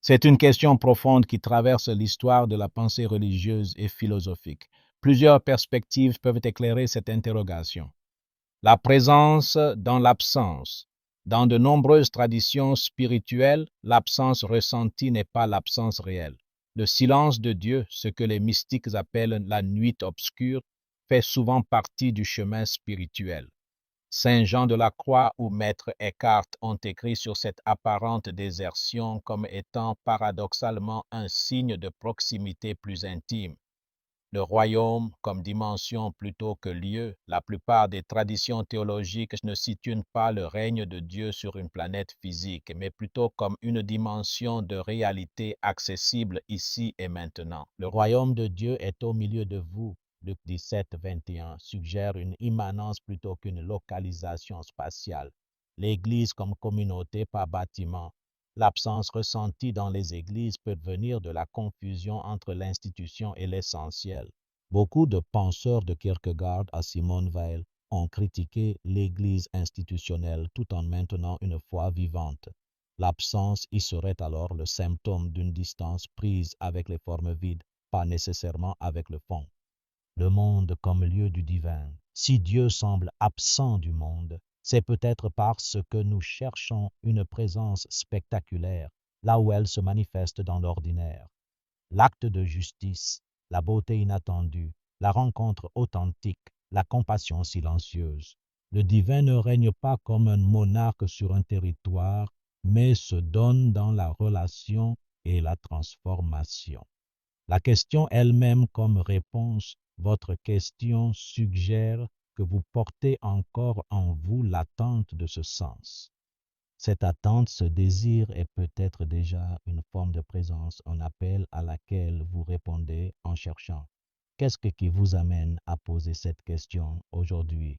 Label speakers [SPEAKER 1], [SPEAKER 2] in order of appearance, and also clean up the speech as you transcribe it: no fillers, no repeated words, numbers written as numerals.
[SPEAKER 1] C'est une question profonde qui traverse l'histoire de la pensée religieuse et philosophique. Plusieurs perspectives peuvent éclairer cette interrogation. La présence dans l'absence. Dans de nombreuses traditions spirituelles, l'absence ressentie n'est pas l'absence réelle. Le silence de Dieu, ce que les mystiques appellent la nuit obscure, fait souvent partie du chemin spirituel. Saint Jean de la Croix ou Maître Eckhart ont écrit sur cette apparente désertion comme étant paradoxalement un signe de proximité plus intime. Le royaume comme dimension plutôt que lieu, la plupart des traditions théologiques ne situent pas le règne de Dieu sur une planète physique, mais plutôt comme une dimension de réalité accessible ici et maintenant. Le royaume de Dieu est au milieu de vous. Luc 17, 21 suggère une immanence plutôt qu'une localisation spatiale. L'Église comme communauté par bâtiment. L'absence ressentie dans les églises peut venir de la confusion entre l'institution et l'essentiel. Beaucoup de penseurs de Kierkegaard à Simone Weil ont critiqué l'Église institutionnelle tout en maintenant une foi vivante. L'absence y serait alors le symptôme d'une distance prise avec les formes vides, pas nécessairement avec le fond. Le monde comme lieu du divin. Si Dieu semble absent du monde, c'est peut-être parce que nous cherchons une présence spectaculaire, là où elle se manifeste dans l'ordinaire. L'acte de justice, la beauté inattendue, la rencontre authentique, la compassion silencieuse. Le divin ne règne pas comme un monarque sur un territoire, mais se donne dans la relation et la transformation. La question elle-même comme réponse, votre question suggère que vous portez encore en vous l'attente de ce sens. Cette attente, ce désir est peut-être déjà une forme de présence, un appel à laquelle vous répondez en cherchant. Qu'est-ce qui vous amène à poser cette question aujourd'hui?